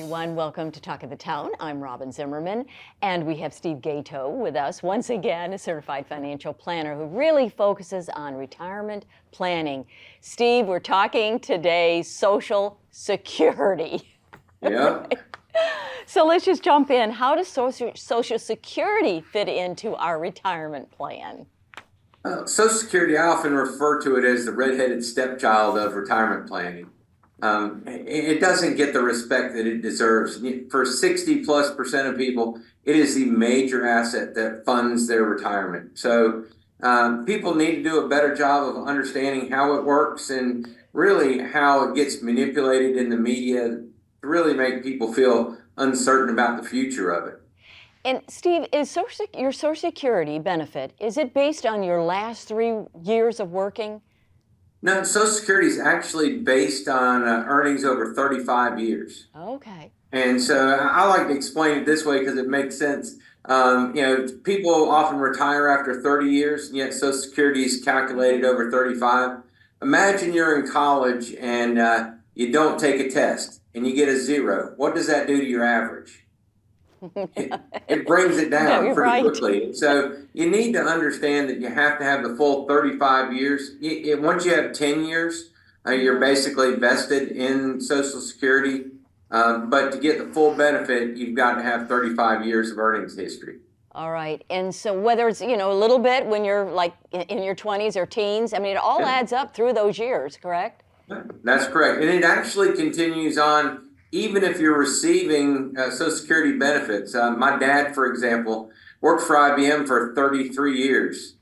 everyone. Welcome to Talk of the Town. I'm Robyn Zimmerman, and we have Steve Gaito with us once again, a certified financial planner who really focuses on retirement planning. Steve, we're talking today Social Security. Yeah. So let's just jump in. How does Social Security fit into our retirement plan? Social Security, I often refer to it as the redheaded stepchild of retirement planning. It doesn't get the respect that it deserves. For 60+% of people, it is the major asset that funds their retirement. So people need to do a better job of understanding how it works and really how it gets manipulated in the media to really make people feel uncertain about the future of it. And Steve, is your Social Security benefit, is it based on your last 3 years of working? No, Social Security is actually based on earnings over 35 years. Okay. And so I like to explain it this way because it makes sense. People often retire after 30 years, yet Social Security is calculated over 35. Imagine you're in college and you don't take a test and you get a 0. What does that do to your average? It brings it down pretty quickly. So you need to understand that you have to have the full 35 years. Once you have 10 years, you're basically vested in Social Security. But to get the full benefit, you've got to have 35 years of earnings history. All right. And so whether it's, a little bit when you're like in your 20s or teens, I mean, it all adds up through those years, correct? That's correct. And it actually continues on even if you're receiving Social Security benefits. My dad, for example, worked for IBM for 33 years.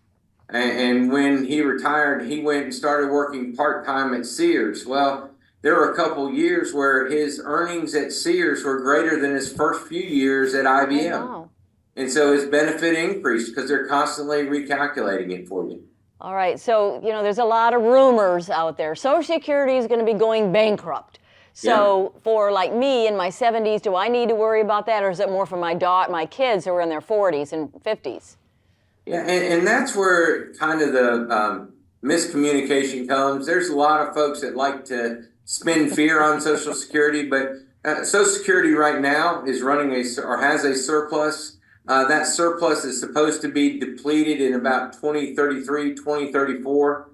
And when he retired, he went and started working part-time at Sears. Well, there were a couple years where his earnings at Sears were greater than his first few years at IBM. Oh, wow. And so his benefit increased because they're constantly recalculating it for you. All right. So, there's a lot of rumors out there. Social Security is going to be going bankrupt. So for like me in my 70s, do I need to worry about that, or is it more for my kids who are in their 40s and 50s? Yeah, and that's where kind of the miscommunication comes. There's a lot of folks that like to spin fear on Social Security, but Social Security right now is running has a surplus. That surplus is supposed to be depleted in about 2033, 2034.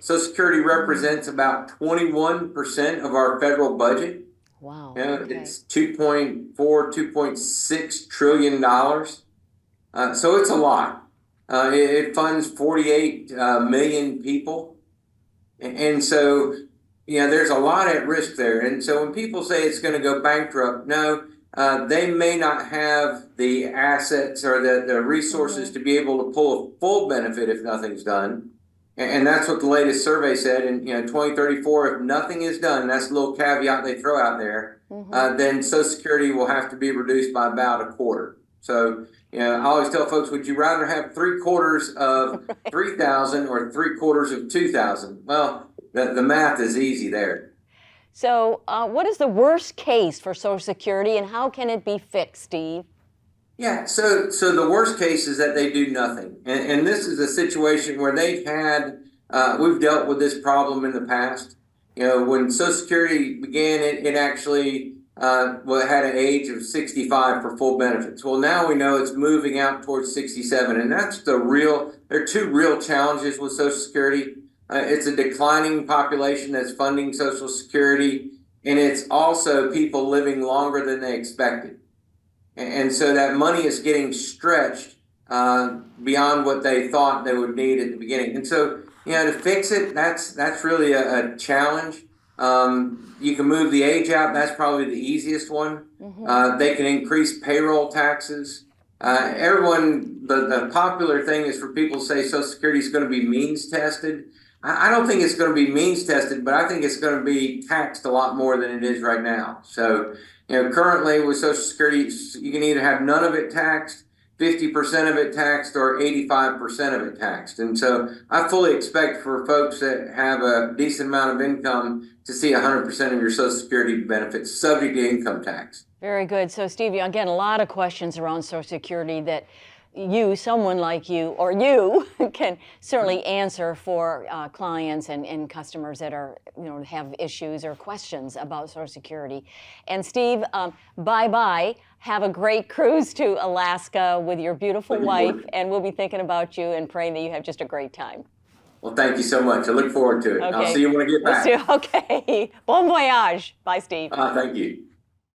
Social Security represents about 21% of our federal budget. Wow. Okay. It's $2.4, $2.6 trillion. So it's a lot. It funds 48 million people. And so, there's a lot at risk there. And so when people say it's going to go bankrupt, no, they may not have the assets or the resources to be able to pull a full benefit if nothing's done. And that's what the latest survey said. In 2034, if nothing is done, that's a little caveat they throw out there, then Social Security will have to be reduced by about a quarter. So, I always tell folks, would you rather have 3/4 of 3,000 or 3/4 of 2,000? Well, the math is easy there. So what is the worst case for Social Security and how can it be fixed, Steve? Yeah, so the worst case is that they do nothing. And this is a situation where we've dealt with this problem in the past. When Social Security began, it actually had an age of 65 for full benefits. Well, now we know it's moving out towards 67. And there are two real challenges with Social Security. It's a declining population that's funding Social Security, and it's also people living longer than they expected. And so that money is getting stretched beyond what they thought they would need at the beginning. And so, to fix it, that's really a challenge. You can move the age out. That's probably the easiest one. They can increase payroll taxes. The popular thing is for people to say Social Security is going to be means tested. I don't think it's going to be means tested, but I think it's going to be taxed a lot more than it is right now. So, currently with Social Security, you can either have none of it taxed, 50% of it taxed, or 85% of it taxed. And so I fully expect for folks that have a decent amount of income to see 100% of your Social Security benefits subject to income tax. Very good. So, Stevie, again, a lot of questions around Social Security that someone like you, or you can certainly answer for clients and customers that are, have issues or questions about Social Security. And Steve, bye-bye. Have a great cruise to Alaska with your beautiful wife, and we'll be thinking about you and praying that you have just a great time. Well, thank you so much. I look forward to it. Okay. I'll see you when I get back. Okay. Bon voyage. Bye, Steve. Thank you.